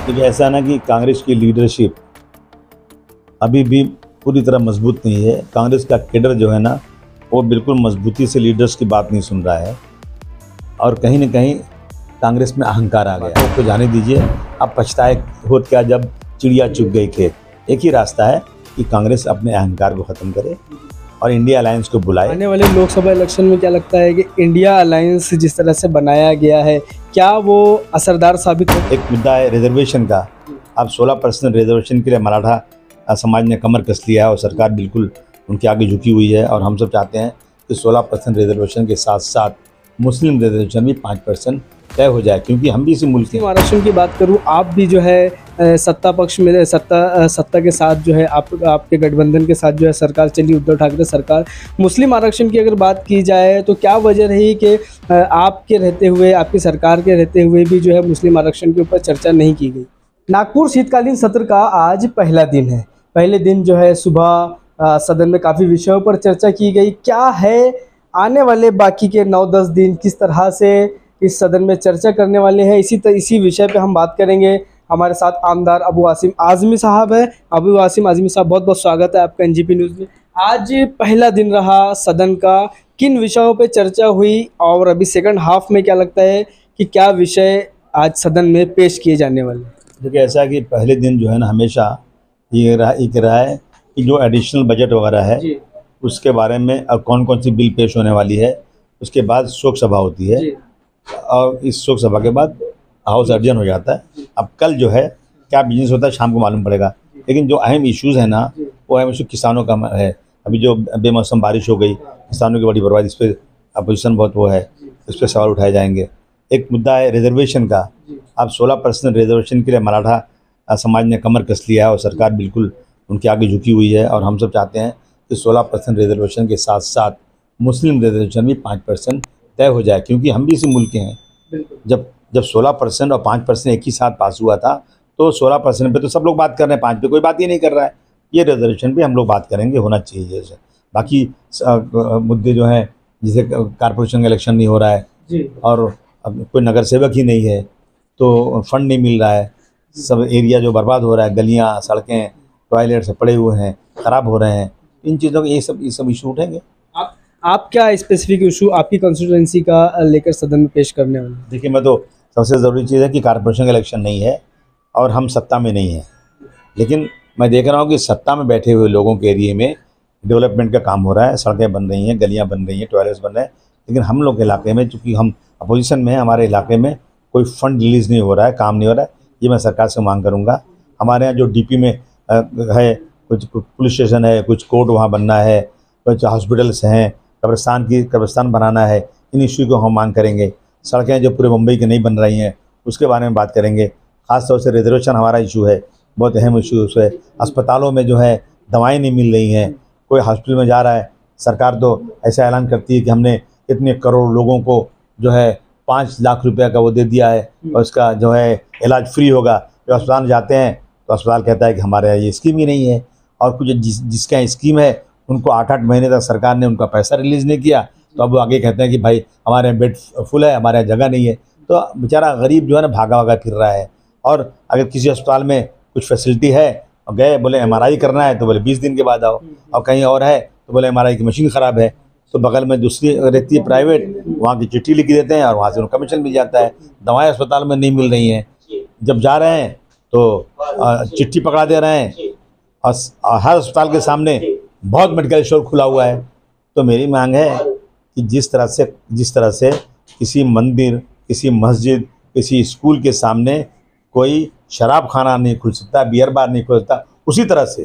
देखिए, ऐसा ना कि कांग्रेस की लीडरशिप अभी भी पूरी तरह मजबूत नहीं है। कांग्रेस का कैडर जो है ना, वो बिल्कुल मजबूती से लीडर्स की बात नहीं सुन रहा है और कहीं न कहीं कांग्रेस में अहंकार आ गया। तो जाने दीजिए, अब पछताए होत क्या जब चिड़िया चुग गई खेत। एक ही रास्ता है कि कांग्रेस अपने अहंकार को ख़त्म करे और इंडिया अलायंस को बुलाए। आने वाले लोकसभा इलेक्शन में क्या लगता है कि इंडिया अलायंस जिस तरह से बनाया गया है, क्या वो असरदार साबित हो? एक मुद्दा है रिजर्वेशन का। अब 16% रिजर्वेशन के लिए मराठा समाज ने कमर कस लिया है और सरकार बिल्कुल उनके आगे झुकी हुई है और हम सब चाहते हैं कि 16% रिजर्वेशन के साथ साथ मुस्लिम रिजर्वेशन भी 5% तय हो जाए, क्योंकि हम भी इसी मुल्क के। आरक्षण की बात करूं, आप भी जो है सत्ता पक्ष में सत्ता के साथ जो है आपके गठबंधन के साथ जो है सरकार चली, उद्धव ठाकरे सरकार। मुस्लिम आरक्षण की अगर बात की जाए तो क्या वजह रही कि आपके रहते हुए, आपकी सरकार के रहते हुए भी जो है मुस्लिम आरक्षण के ऊपर चर्चा नहीं की गई? नागपुर शीतकालीन सत्र का आज पहला दिन है। पहले दिन जो है सुबह सदन में काफ़ी विषयों पर चर्चा की गई। क्या है आने वाले बाकी के 9-10 दिन, किस तरह से इस सदन में चर्चा करने वाले हैं, इसी विषय पे हम बात करेंगे। हमारे साथ आमदार अबू आसिम आज़मी साहब है। अबू आसिम आज़मी साहब, बहुत बहुत स्वागत है आपका एनजीपी न्यूज़ में। आज पहला दिन रहा सदन का, किन विषयों पे चर्चा हुई और अभी सेकंड हाफ में क्या लगता है कि क्या विषय आज सदन में पेश किए जाने वाले? देखिए, ऐसा है कि पहले दिन जो है ना, हमेशा ये रहा है कि जो एडिशनल बजट वगैरह है उसके बारे में कौन कौन सी बिल पेश होने वाली है, उसके बाद शोक सभा होती है और इस शोक सभा के बाद हाउस अर्जन हो जाता है। अब कल जो है क्या बिजनेस होता है शाम को मालूम पड़ेगा, लेकिन जो अहम इश्यूज़ है ना, वो अहम इशू किसानों का है। अभी जो बेमौसम बारिश हो गई, किसानों की बड़ी बर्बादी, इस पर अपोजिशन बहुत वो है, इस पर सवाल उठाए जाएंगे। एक मुद्दा है रिजर्वेशन का। अब 16% रिजर्वेशन के लिए मराठा समाज ने कमर कस लिया है और सरकार बिल्कुल उनके आगे झुकी हुई है और हम सब चाहते हैं कि 16% रिजर्वेशन के साथ साथ मुस्लिम रिजर्वेशन भी 5% तय हो जाए, क्योंकि हम भी इसी मुल्क के हैं। जब 16% और 5% एक ही साथ पास हुआ था, तो 16% पे तो सब लोग बात कर रहे हैं, 5 पे कोई बात ही नहीं कर रहा है। ये रिजर्वेशन पे हम लोग बात करेंगे, होना चाहिए जैसे। बाकी मुद्दे जो हैं, जैसे कारपोरेशन का इलेक्शन नहीं हो रहा है और अब कोई नगर सेवक ही नहीं है, तो फंड नहीं मिल रहा है, सब एरिया जो बर्बाद हो रहा है, गलियाँ, सड़कें, टॉयलेट सब पड़े हुए हैं, ख़राब हो रहे हैं, इन चीज़ों के ये सब इशू उठेंगे। आप क्या स्पेसिफिक इशू आपकी कंस्टिट्यूएंसी का लेकर सदन में पेश करने वाले? देखिए, मैं तो सबसे ज़रूरी चीज़ है कि कारपोरेशन का इलेक्शन नहीं है और हम सत्ता में नहीं हैं, लेकिन मैं देख रहा हूँ कि सत्ता में बैठे हुए लोगों के एरिए में डेवलपमेंट का काम हो रहा है, सड़कें बन रही हैं, गलियाँ बन रही हैं, टॉयलेट्स बन रहे हैं, लेकिन हम लोग के इलाके में, चूँकि हम अपोजिशन में हैं, हमारे इलाके में कोई फंड रिलीज़ नहीं हो रहा है, काम नहीं हो रहा है। ये मैं सरकार से मांग करूँगा। हमारे यहाँ जो डीपी में है, कुछ पुलिस स्टेशन है, कुछ कोर्ट वहाँ बनना है, कुछ हॉस्पिटल्स हैं, कब्रिस्तान बनाना है, इन इशू को हम मांग करेंगे। सड़कें जो पूरे मुंबई की नहीं बन रही हैं, उसके बारे में बात करेंगे। ख़ासतौर से रिजर्वेशन हमारा इशू है, बहुत अहम इशू है। अस्पतालों में जो है दवाएँ नहीं मिल रही हैं, कोई हॉस्पिटल में जा रहा है, सरकार तो ऐसा ऐलान करती है कि हमने इतने करोड़ लोगों को जो है 5 लाख रुपये का वो दे दिया है और उसका जो है इलाज फ्री होगा। जो अस्पताल जाते हैं तो अस्पताल कहता है कि हमारे यहाँ ये स्कीम ही नहीं है, और कुछ जिसका स्कीम है उनको 8-8 महीने तक सरकार ने उनका पैसा रिलीज़ नहीं किया, तो अब वो आगे कहते हैं कि भाई हमारे यहाँ बेड फुल है, हमारे यहाँ जगह नहीं है। तो बेचारा गरीब जो है ना भागा फिर रहा है। और अगर किसी अस्पताल में कुछ फैसिलिटी है और गए, बोले MRI करना है, तो बोले 20 दिन के बाद आओ, और कहीं और है तो बोले MRI की मशीन ख़राब है, तो बगल में दूसरी रहती है प्राइवेट, वहाँ की चिट्ठी लिख देते हैं और वहाँ से उनको कमीशन मिल जाता है। दवाएँ अस्पताल में नहीं मिल रही हैं, जब जा रहे हैं तो चिट्ठी पकड़ा दे रहे हैं और हर अस्पताल के सामने बहुत मेडिकल स्टोर खुला हुआ है। तो मेरी मांग है कि जिस तरह से किसी मंदिर, किसी मस्जिद, किसी स्कूल के सामने कोई शराब खाना नहीं खुल सकता, बियर बार नहीं खुल सकता, उसी तरह से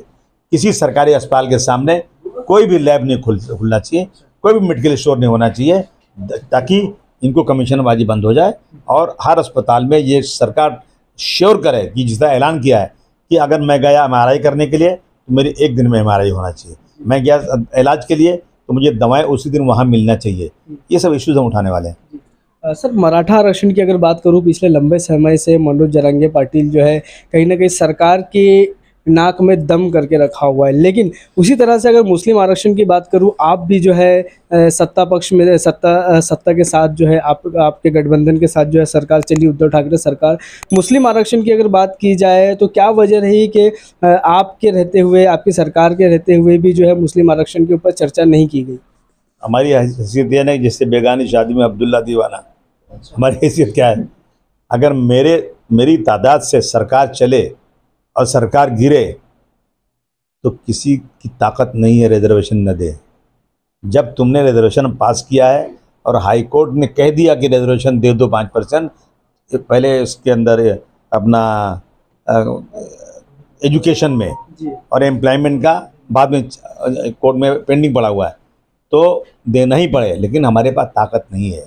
किसी सरकारी अस्पताल के सामने कोई भी लैब नहीं खुलना चाहिए, कोई भी मेडिकल स्टोर नहीं होना चाहिए, ताकि इनको कमीशनबाजी बंद हो जाए और हर अस्पताल में ये सरकार श्योर करे कि जिसका ऐलान किया है कि अगर मैं गया MRI करने के लिए तो मेरी 1 दिन में MRI होना चाहिए, मैं गया इलाज के लिए तो मुझे दवाएं उसी दिन वहाँ मिलना चाहिए। ये सब इश्यूज हम उठाने वाले हैं। सर, मराठा आरक्षण की अगर बात करूं, पिछले लंबे समय से मनोज जरांगे पाटिल जो है कहीं ना कहीं सरकार की नाक में दम करके रखा हुआ है। लेकिन उसी तरह से अगर मुस्लिम आरक्षण की बात करूं, आप भी जो है सत्ता पक्ष में सत्ता के साथ जो है आपके गठबंधन के साथ जो है सरकार चली, उद्धव ठाकरे सरकार। मुस्लिम आरक्षण की अगर बात की जाए तो क्या वजह रही कि आपके रहते हुए, आपकी सरकार के रहते हुए भी जो है मुस्लिम आरक्षण के ऊपर चर्चा नहीं की गई? हमारी हैसियत यह नहीं जिससे बेगानी शादी में अब्दुल्ला दीवाना। हमारी हैसियत क्या है? अगर मेरी तादाद से सरकार चले और सरकार गिरे तो किसी की ताकत नहीं है रिजर्वेशन न दे। जब तुमने रिजर्वेशन पास किया है और हाई कोर्ट ने कह दिया कि रिजर्वेशन दे दो 5%, पहले इसके अंदर अपना एजुकेशन में और एम्प्लॉयमेंट का बाद में कोर्ट में पेंडिंग पड़ा हुआ है, तो देना ही पड़े। लेकिन हमारे पास ताकत नहीं है।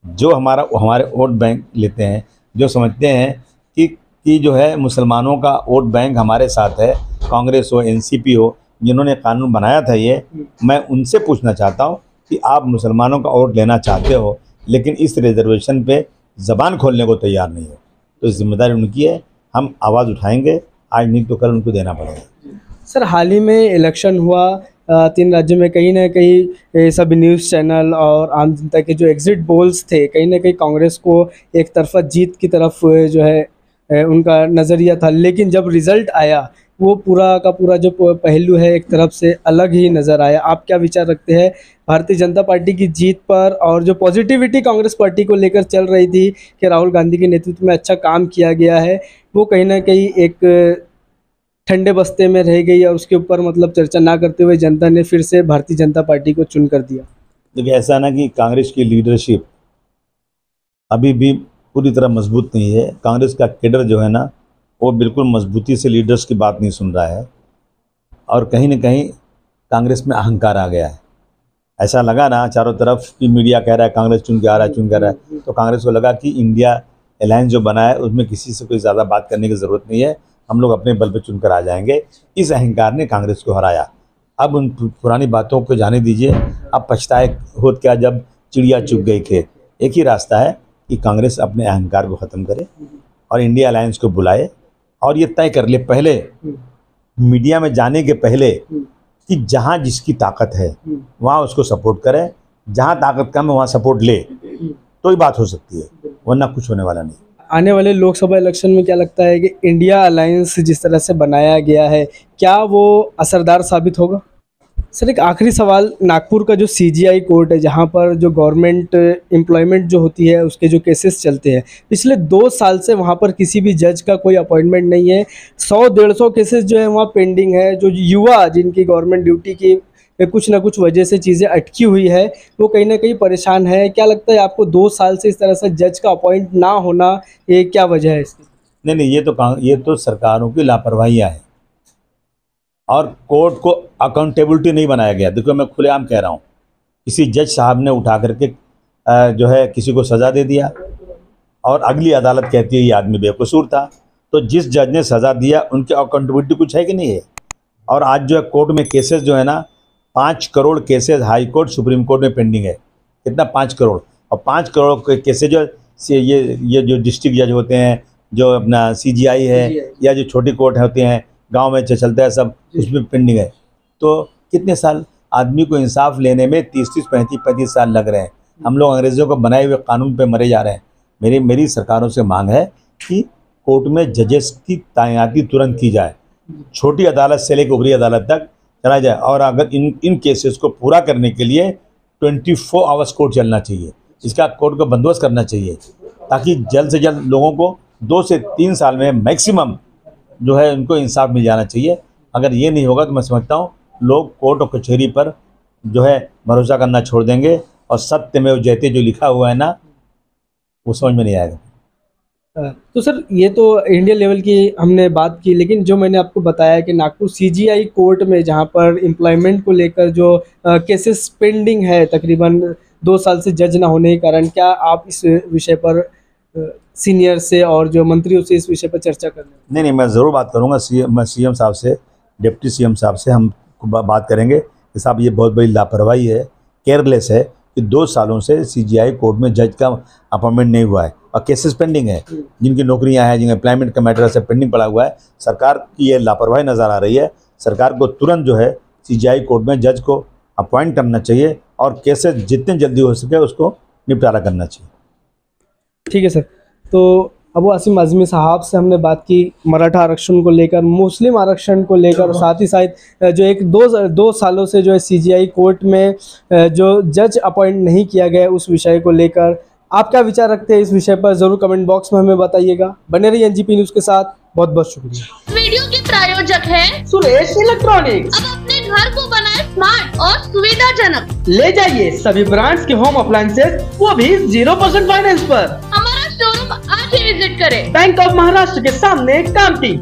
जो हमारे वोट बैंक लेते हैं, जो समझते हैं कि जो है मुसलमानों का वोट बैंक हमारे साथ है, कांग्रेस हो, एनसीपी हो, जिन्होंने कानून बनाया था ये, मैं उनसे पूछना चाहता हूँ कि आप मुसलमानों का वोट लेना चाहते हो लेकिन इस रिजर्वेशन पे ज़बान खोलने को तैयार नहीं हो, तो जिम्मेदारी उनकी है। हम आवाज़ उठाएंगे, आज नहीं तो कल उनको देना पड़ेगा। सर, हाल ही में इलेक्शन हुआ 3 राज्यों में, कहीं ना कहीं सब न्यूज़ चैनल और आम जनता के जो एग्जिट पोल्स थे, कहीं ना कहीं कांग्रेस को एक तरफा जीत की तरफ जो है उनका नज़रिया था। लेकिन जब रिज़ल्ट आया वो पूरा का पूरा जो पहलू है एक तरफ से अलग ही नज़र आया। आप क्या विचार रखते हैं भारतीय जनता पार्टी की जीत पर, और जो पॉजिटिविटी कांग्रेस पार्टी को लेकर चल रही थी कि राहुल गांधी के नेतृत्व में अच्छा काम किया गया है, वो कहीं ना कहीं एक ठंडे बस्ते में रह गई और उसके ऊपर मतलब चर्चा ना करते हुए जनता ने फिर से भारतीय जनता पार्टी को चुन कर दिया? देखिए, ऐसा ना कि कांग्रेस की लीडरशिप अभी भी पूरी तरह मजबूत नहीं है। कांग्रेस का कैडर जो है ना, वो बिल्कुल मजबूती से लीडर्स की बात नहीं सुन रहा है और कहीं ना कहीं कांग्रेस में अहंकार आ गया है। ऐसा लगा ना चारों तरफ कि मीडिया कह रहा है कांग्रेस चुन के आ रहा है, चुन के आ रहा है, तो कांग्रेस को लगा कि इंडिया अलायंस जो बना है उसमें किसी से कोई ज़्यादा बात करने की ज़रूरत नहीं है, हम लोग अपने बल पे चुनकर आ जाएंगे। इस अहंकार ने कांग्रेस को हराया। अब उन पुरानी बातों को जाने दीजिए। अब पछताए होत क्या जब चिड़िया चुग गई खेत। एक ही रास्ता है कि कांग्रेस अपने अहंकार को ख़त्म करे और इंडिया अलायंस को बुलाए और ये तय कर ले पहले, मीडिया में जाने के पहले, कि जहाँ जिसकी ताकत है वहाँ उसको सपोर्ट करे, जहाँ ताकत कम है वहाँ सपोर्ट ले, तो ही बात हो सकती है, वरना कुछ होने वाला नहीं। आने वाले लोकसभा इलेक्शन में क्या लगता है कि इंडिया अलायंस जिस तरह से बनाया गया है, क्या वो असरदार साबित होगा? सर, एक आखिरी सवाल, नागपुर का जो सीजीआई कोर्ट है, जहां पर जो गवर्नमेंट एम्प्लॉयमेंट जो होती है उसके जो केसेस चलते हैं, पिछले 2 साल से वहां पर किसी भी जज का कोई अपॉइंटमेंट नहीं है। 100-150 केसेस जो है वहाँ पेंडिंग है। जो युवा जिनकी गवर्नमेंट ड्यूटी की कुछ ना कुछ वजह से चीज़ें अटकी हुई है, वो कहीं ना कहीं परेशान है। क्या लगता है आपको 2 साल से इस तरह से जज का अपॉइंट ना होना, ये क्या वजह है इसकी? नहीं, ये तो सरकारों की लापरवाहियाँ हैं और कोर्ट को अकाउंटेबिलिटी नहीं बनाया गया। देखो, मैं खुलेआम कह रहा हूँ, किसी जज साहब ने उठा करके जो है किसी को सज़ा दे दिया और अगली अदालत कहती है ये आदमी बेकसूर था। तो जिस जज ने सज़ा दिया उनकी अकाउंटेबिलिटी कुछ है कि नहीं है? और आज जो है कोर्ट में केसेस जो है ना, 5 crore cases high court supreme court में पेंडिंग है। कितना? 5 करोड़। और 5 करोड़ के केसेस जो ये जो डिस्ट्रिक्ट जज होते हैं, जो अपना सीजीआई है या जो छोटी कोर्ट होते हैं गांव में चलता है सब, उसमें पेंडिंग है। तो कितने साल आदमी को इंसाफ लेने में 30-30, 35-35 साल लग रहे हैं। हम लोग अंग्रेज़ों को बनाए हुए कानून पे मरे जा रहे हैं। मेरी सरकारों से मांग है कि कोर्ट में जजेस की तैनाती तुरंत की जाए, छोटी अदालत से लेकर ऊपरी अदालत तक चला जाए। और अगर इन केसेस को पूरा करने के लिए 24 आवर्स कोर्ट चलना चाहिए, इसका कोर्ट को बंदोबस्त करना चाहिए, ताकि जल्द से जल्द लोगों को 2 से 3 साल में मैक्सिमम जो है उनको इंसाफ मिल जाना चाहिए। अगर ये नहीं होगा तो मैं समझता हूँ लोग कोर्ट और कचहरी पर जो है भरोसा करना छोड़ देंगे और सत्यमेव जयते जो लिखा हुआ है ना, वो समझ में नहीं आएगा। तो सर, ये तो इंडिया लेवल की हमने बात की, लेकिन जो मैंने आपको बताया कि नागपुर सीजीआई कोर्ट में जहाँ पर एम्प्लॉयमेंट को लेकर जो केसेस पेंडिंग है तकरीबन 2 साल से जज ना होने के कारण, क्या आप इस विषय पर सीनियर से और जो मंत्रियों से इस विषय पर चर्चा कर रहे हैं? नहीं, मैं ज़रूर बात करूँगा। मैं सीएम साहब से, डिप्टी सीएम साहब से हम बात करेंगे कि साहब ये बहुत बड़ी लापरवाही है, केयरलेस है। कि 2 सालों से CGI कोर्ट में जज का अपॉइंटमेंट नहीं हुआ है और केसेस पेंडिंग है, जिनकी नौकरियां हैं, जिनके एम्प्लॉयमेंट का मैटर से पेंडिंग पड़ा हुआ है। सरकार की ये लापरवाही नज़र आ रही है। सरकार को तुरंत जो है CGI कोर्ट में जज को अपॉइंट करना चाहिए और केसेस जितने जल्दी हो सके उसको निपटारा करना चाहिए। ठीक है सर। तो अबू आसिम आज़मी साहब से हमने बात की मराठा आरक्षण को लेकर, मुस्लिम आरक्षण को लेकर, साथ ही साथ जो एक दो सालों से जो है CGI कोर्ट में जो जज अपॉइंट नहीं किया गया उस विषय को लेकर आप क्या विचार रखते हैं इस विषय पर, ज़रूर कमेंट बॉक्स में हमें बताइएगा। बने रहिए NGP न्यूज़ के साथ। बहुत बहुत शुक्रिया। वीडियो के प्रायोजक है सुरेश इलेक्ट्रॉनिक्स। अब अपने घर को बनाए स्मार्ट और सुविधाजनक। ले जाइए सभी ब्रांड्स के होम अप्लायंसेज, वो भी 0% फाइनेंस पर। हमारा शोरूम आज ही विजिट करें। बैंक ऑफ महाराष्ट्र के सामने कामठी।